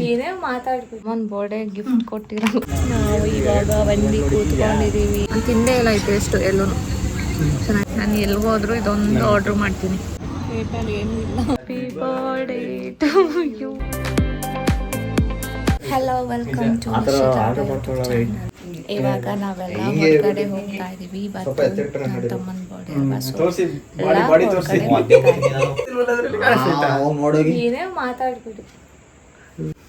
ನೀನೇ ಮಾತಾಡ್ಬಿಟ್ಟು ಒಂದು ಬೋರ್ಡೆ ಗಿಫ್ಟ್ ಕೊಟ್ಟಿರೋ ನಾವು ಇವಾಗ ಬಂದು ಕೂತ್ಕೊಂಡಿದೀವಿ. ತಿಂದೇ ಇಲ್ಲ ಐತೆ ಎಷ್ಟು ಎಲ್ಲೂ ಚೆನ್ನಾಗಿ. ನಾನು ಎಲ್ಲಿಗೆ ಹೋದ್ರು ಇದೊಂದು ಆರ್ಡ್ರ್ ಮಾಡ್ತೀನಿ. ಪೇಪಲ್ಲಿ ಏನೂ ಇಲ್ಲ. Happy birthday to you. Hello, welcome to ಇವಾಗ ನಾವೆಲ್ಲ ಹೊರಗಡೆ ಹೋಗ್ತಾ ಇದೀವಿ. ನನ್ನ ತಮ್ಮನ ಬರ್ಡೇ. ಏನೇ ಮಾತಾಡ್ಬಿಡು.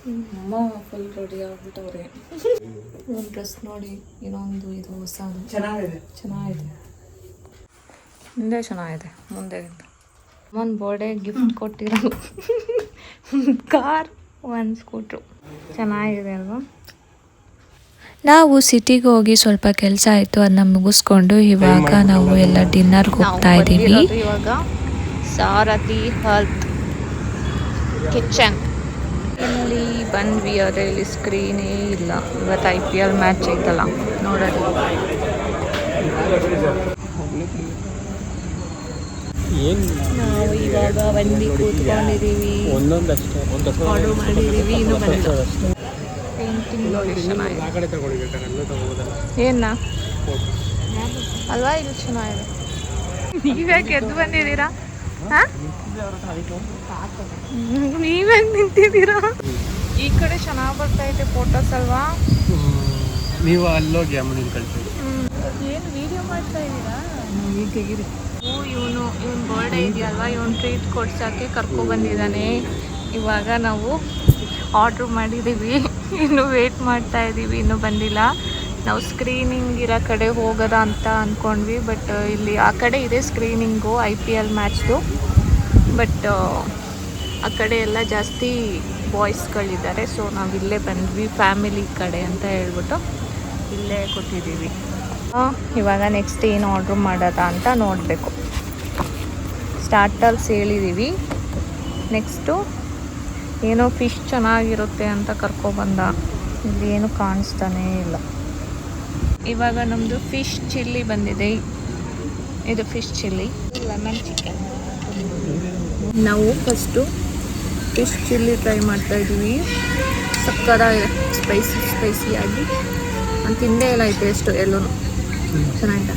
ಅಮ್ಮ ಫುಲ್ ರೆಡಿ ಆಗ್ಬಿಟ್ಟವ್ರೆ. ಒಂದು ಡ್ರೆಸ್ ನೋಡಿ, ಇನ್ನೊಂದು ಇದು ಹೊಸ ಚೆನ್ನಾಗಿದೆ. ಹಿಂದೆ ಚೆನ್ನಾಗಿದೆ, ಮುಂದೆಗಿಂತ. ಒಂದು ಬರ್ಡೇ ಗಿಫ್ಟ್ ಕೊಟ್ಟಿರೋ ಕಾರ್, ಒಂದು ಸ್ಕೂಟ್ರು ಚೆನ್ನಾಗಿದೆ ಅಲ್ವಾ. ನಾವು ಸಿಟಿಗೆ ಹೋಗಿ ಸ್ವಲ್ಪ ಕೆಲಸ ಆಯಿತು, ಅದನ್ನ ಮುಗಿಸ್ಕೊಂಡು ಇವಾಗ ನಾವು ಎಲ್ಲ ಡಿನ್ನರ್ಗೆ ಹೋಗ್ತಾ ಇದ್ದೀವಿ. ಇವಾಗ ಸಾರಥಿ ಹೆಲ್ತ್ ಕಿಚನ್ ಇಲ್ಲಿ ಬಂದ್ವಿ. ಆದರೆ ಇಲ್ಲಿ ಸ್ಕ್ರೀನೇ ಇಲ್ಲ. ಇವತ್ತು IPL ಮ್ಯಾಚ್ ಐತಲ್ಲ, ನೋಡೋದು. ನಾವು ಇವಾಗ ಬಂದು ಕೂತ್ಕೊಂಡಿದ್ದೀವಿ. ಆರ್ಡರ್ ಮಾಡಿದ್ದೀವಿ, ಇನ್ನೂ ಬಂದಿಲ್ಲ. ಪೇಂಟಿಂಗ್ ಲೊಕೇಶನ್ ಏನ ಅಲ್ವಾ, ಇದು ಚೆನ್ನಾಗಿದೆ. ನೀವ್ಯಾಕೆ ಎದ್ದು ಬಂದಿದ್ದೀರಾ? ನೀವ್ಯಾಕೆ ನಿಂತಿದ್ದೀರಾ? ಈ ಕಡೆ ಚೆನ್ನಾಗಿ ಬರ್ತಾ ಇದೆ ಫೋಟೋಸ್ ಅಲ್ವಾ. ನೀವು ಅಲ್ಲೋಗಿ ಅಮ್ಮನಿಗೆ ಕಳಿಸಿ. ಏನು ವಿಡಿಯೋ ಮಾಡ್ತಾ ಇದ್ದೀರಾ? ಇವನು ಬರ್ಡೇ ಇದೆಯಲ್ವಾ, ಇವನು ಟ್ರೀಟ್ ಕೊಡ್ಸೋಕ್ಕೆ ಕರ್ಕೊಬಂದಿದ್ದಾನೆ. ಇವಾಗ ನಾವು ಆರ್ಡ್ರ್ ಮಾಡಿದ್ದೀವಿ, ಇನ್ನೂ ವೇಟ್ ಮಾಡ್ತಾ ಇದ್ದೀವಿ, ಇನ್ನೂ ಬಂದಿಲ್ಲ. ನಾವು ಸ್ಕ್ರೀನಿಂಗ್ ಇರೋ ಕಡೆ ಹೋಗೋದ ಅಂತ ಅಂದ್ಕೊಂಡ್ವಿ. ಬಟ್ ಇಲ್ಲಿ ಆ ಕಡೆ ಇದೆ ಸ್ಕ್ರೀನಿಂಗು IPL ಮ್ಯಾಚ್ದು. ಬಟ್ ಆ ಕಡೆ ಎಲ್ಲ ಜಾಸ್ತಿ ಬಾಯ್ಸ್ಗಳಿದ್ದಾರೆ. ಸೊ ನಾವು ಇಲ್ಲೇ ಬಂದ್ವಿ, ಫ್ಯಾಮಿಲಿ ಕಡೆ ಅಂತ ಹೇಳ್ಬಿಟ್ಟು ಇಲ್ಲೇ ಕೊಟ್ಟಿದ್ದೀವಿ. ಇವಾಗ ನೆಕ್ಸ್ಟ್ ಏನು ಆರ್ಡ್ರ್ ಮಾಡೋದ ಅಂತ ನೋಡಬೇಕು. ಸ್ಟಾರ್ಟರ್ಸ್ ಹೇಳಿದ್ದೀವಿ. ನೆಕ್ಸ್ಟು ಏನೋ ಫಿಶ್ ಚೆನ್ನಾಗಿರುತ್ತೆ ಅಂತ ಕರ್ಕೊಬಂದ. ಇಲ್ಲಿ ಏನು ಕಾಣಿಸ್ತಾನೇ ಇಲ್ಲ. ಇವಾಗ ನಮ್ಮದು ಫಿಶ್ ಚಿಲ್ಲಿ ಬಂದಿದೆ. ಇದು ಫಿಶ್ ಚಿಲ್ಲಿ, ಲೆಮನ್ ಚಿಕನ್. ನಾವು ಫಸ್ಟು ಫಿಶ್ ಚಿಲ್ಲಿ ಟ್ರೈ ಮಾಡ್ತಾಯಿದ್ದೀವಿ. ಸಕ್ಕತ್ತಾಗಿದೆ, ಸ್ಪೈಸಿಯಾಗಿ. ನಾನು ತಿಂದೇ ಇಲ್ಲ ಐತೆ ಎಷ್ಟು ಎಲ್ಲೂ ಚೆನ್ನಾಗಿದೆ.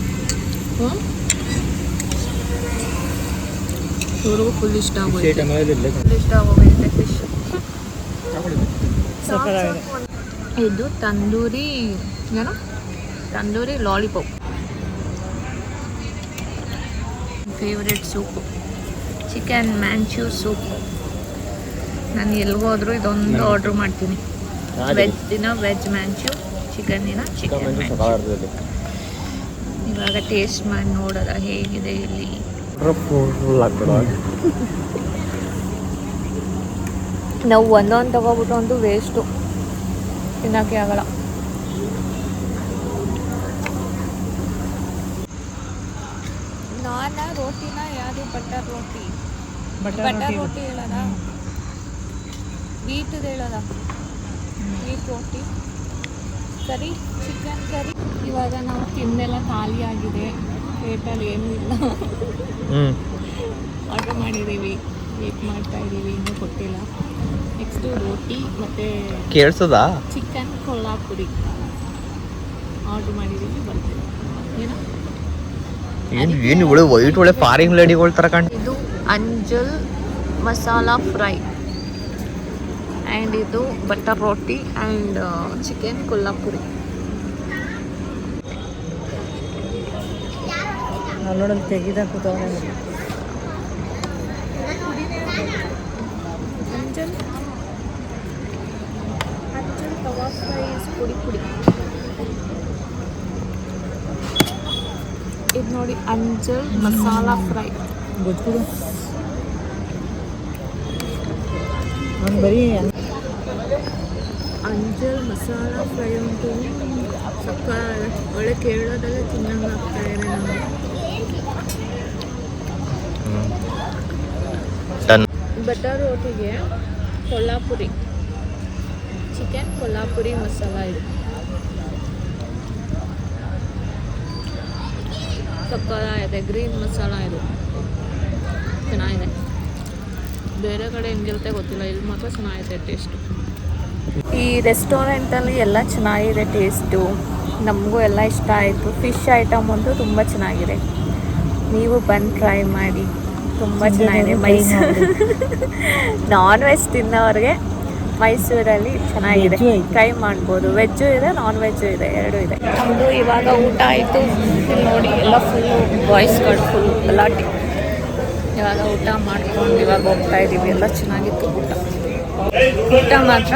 ಇವ್ರಿಗೂ ಫುಲ್ ಇಷ್ಟ ಆಗೋಯ್ತು. ಫಿಶ್. ಇದು tandoori lollipop. Favourite soup chicken manchow soup. ನಾನು ಎಲ್ಲಿಗೋದ್ರೂ ಇದೊಂದು ಆರ್ಡ್ರ್ ಮಾಡ್ತೀನಿ. ವೆಜ್ ದಿನ ವೆಜ್ ಮ್ಯಾಂಚೂ, ಚಿಕನ್ ದಿನ ಚಿಕನ್ ಮ್ಯಾಂಚೂ. ಇವಾಗ ಟೇಸ್ಟ್ ಮಾಡಿ ನೋಡೋದ ಹೇಗಿದೆ ಇಲ್ಲಿ. ನಾವು ಒಂದೊಂದು ತಗೋಬಿಟ್ಟು ಒಂದು ವೇಸ್ಟು, ತಿನ್ನೋಕ್ಕೆ ಆಗಲ್ಲ. ನಾನು ರೋಟಿನ ಯಾವುದು ಬಟರ್ ರೋಟಿ ಹೇಳೋದ, ವೀಟ್ದು ಹೇಳೋದ, ವೀಟ್ ರೋಟಿ ಕರಿ, ಚಿಕನ್ ಕರಿ. ಇವಾಗ ನಾವು ತಿಂದೆಲ್ಲ ಖಾಲಿ ಆಗಿದೆ, ಪೇಟಲ್ಲಿ ಏನೂ ಇಲ್ಲ. ಆರ್ಡರ್ ಮಾಡಿದ್ದೀವಿ, ವೇಟ್ ಮಾಡ್ತಾ ಇದ್ದೀವಿ, ಇನ್ನೂ ಕೊಟ್ಟಿಲ್ಲ. ನೆಕ್ಸ್ಟು ರೋಟಿ ಮತ್ತು ಕೇಳಿಸೋದಾ ಚಿಕನ್ ಕೊಲ್ಲಾಪುರಿ ಆರ್ಡರ್ ಮಾಡಿದ್ದೀವಿ, ಬರ್ತೀವಿ. ಏನು ಒಳ್ಳೆ ಫಾರಿನ್ ಲೇಡಿಗಳು ಥರ ಕಾಣ್ತೀವಿ. ಇದು ಅಂಜಲ್ ಮಸಾಲಾ ಫ್ರೈ ಆ್ಯಂಡ್ ಇದು butter roti and chicken Kolhapuri. ನೋಡೋದು ತೆಗಿದ ಕೂತವನೇ. ಅಂಜಲ್ ತವಾ ಫ್ರೈ ಪುಡಿ. ಇದು ನೋಡಿ, ಅಂಜಲ್ ಮಸಾಲಾ ಫ್ರೈ. ಗೊತ್ತು ಬರೀ ಅಂಜಲ್ ಮಸಾಲಾ ಫ್ರೈ ಉಂಟು. ಸಕ್ಕ ಒಳ್ಳೆ ಕೇಳೋದೆಲ್ಲ ತಿನ್ನಂಗೆ ಆಗ್ತಾ ಇದೆ ನಮಗೆ. ಬಟರ್ ರೋಟಿಗೆ ಕೊಲ್ಲಾಪುರಿ ಚಿಕನ್, ಕೊಲ್ಲಾಪುರಿ ಮಸಾಲ. ಇದು ಸಕ್ಕತ್ತಾಗಿದೆ, ಗ್ರೀನ್ ಮಸಾಲ. ಇದು ಚೆನ್ನಾಗಿದೆ. ಬೇರೆ ಕಡೆ ಹೆಂಗಿರುತ್ತೆ ಗೊತ್ತಿಲ್ಲ, ಇಲ್ಲಿ ಮಾತ್ರ ಚೆನ್ನಾಗಿದೆ ಟೇಸ್ಟು. ಈ ರೆಸ್ಟೋರೆಂಟಲ್ಲಿ ಎಲ್ಲ ಚೆನ್ನಾಗಿದೆ ಟೇಸ್ಟು, ನಮಗೂ ಎಲ್ಲ ಇಷ್ಟ ಆಯಿತು. ಫಿಶ್ ಐಟಮ್ ಅಂತೂ ತುಂಬ ಚೆನ್ನಾಗಿದೆ, ನೀವು ಬಂದು ಟ್ರೈ ಮಾಡಿ, ತುಂಬ ಚೆನ್ನಾಗಿದೆ. ಮೈಸೂರು ನಾನ್ ವೆಜ್ ತಿನ್ನೋರಿಗೆ ಮೈಸೂರಲ್ಲಿ ಚೆನ್ನಾಗಿದೆ, ಟ್ರೈ ಮಾಡ್ಬೋದು. ವೆಜ್ಜು ಇದೆ, ನಾನ್ ವೆಜ್ಜು ಇದೆ, ಎರಡೂ ಇದೆ. ನಮ್ಮದು ಇವಾಗ ಊಟ ಆಯಿತು. ಇಲ್ಲಿ ನೋಡಿ ಎಲ್ಲ ಫುಲ್ಲು ಬಾಯ್ಸ್ಗಳು, ಫುಲ್ ಗಲಾಟೆ. ಇವಾಗ ಊಟ ಮಾಡ್ಕೊಂಡು ಇವಾಗ ಹೋಗ್ತಾ ಇದ್ದೀವಿ. ಎಲ್ಲ ಚೆನ್ನಾಗಿತ್ತು ಊಟ ಮಾತ್ರ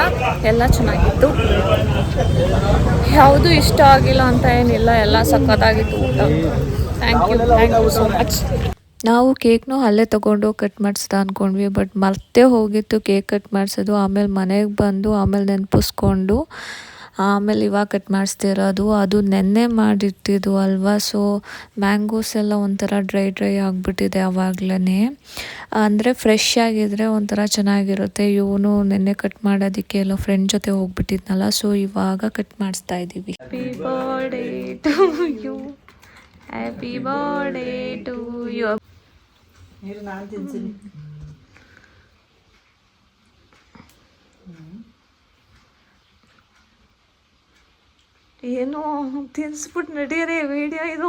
ಎಲ್ಲ ಚೆನ್ನಾಗಿತ್ತು. ಯಾವುದು ಇಷ್ಟ ಆಗಿಲ್ಲ ಅಂತ ಏನಿಲ್ಲ, ಎಲ್ಲ ಸಖತ್ತಾಗಿತ್ತು ಊಟ. Thank you so much. ನಾವು ಕೇಕ್ನೂ ಅಲ್ಲೇ ತೊಗೊಂಡು ಕಟ್ ಮಾಡಿಸ್ದ ಅಂದ್ಕೊಂಡ್ವಿ, ಬಟ್ ಮರ್ತೇ ಹೋಗಿತ್ತು ಕೇಕ್ ಕಟ್ ಮಾಡಿಸೋದು. ಆಮೇಲೆ ಮನೆಗೆ ಬಂದು ಆಮೇಲೆ ನೆನಪಿಸ್ಕೊಂಡು ಆಮೇಲೆ ಇವಾಗ ಕಟ್ ಮಾಡಿಸ್ತಿರೋದು. ಅದು ನೆನ್ನೆ ಮಾಡಿಟ್ಟಿದ್ದು ಅಲ್ವಾ, ಸೊ ಮ್ಯಾಂಗೋಸ್ ಎಲ್ಲ ಒಂಥರ ಡ್ರೈ ಆಗಿಬಿಟ್ಟಿದೆ ಆವಾಗಲೇ. ಅಂದರೆ ಫ್ರೆಶ್ ಆಗಿದ್ರೆ ಒಂಥರ ಚೆನ್ನಾಗಿರುತ್ತೆ. ಇವನು ನೆನ್ನೆ ಕಟ್ ಮಾಡೋದಕ್ಕೆ ಎಲ್ಲೋ ಫ್ರೆಂಡ್ ಜೊತೆ ಹೋಗ್ಬಿಟ್ಟಿದ್ನಲ್ಲ, ಸೊ ಇವಾಗ ಕಟ್ ಮಾಡಿಸ್ತಾ ಇದ್ದೀವಿ. Happy birthday to you, happy birthday to you. ನೀರು ನಾನು ತಿನ್ಸಿನಿ. ಏನು ತಿನ್ಸ್ಬಿಟ್ಟು ನಡೀರಿ ವಿಡಿಯೋ ಇದು.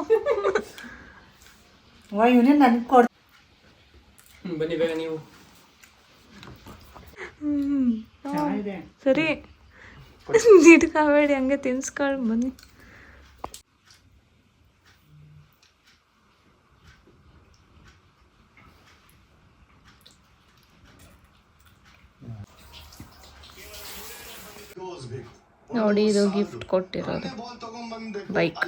ಇವನೇ ನನಗೆ ಕೊಡ್. ಬನ್ನಿ ಬೇಗ ನೀವು. ಸರಿ ಇಟ್ಕೋಬೇಡಿ, ಹಂಗೆ ತಿನ್ಸ್ಕೊಂಡು ಬನ್ನಿ. ನೋಡಿ ಇದು ಗಿಫ್ಟ್ ಕೊಟ್ಟಿರೋದು ಬೈಕ್.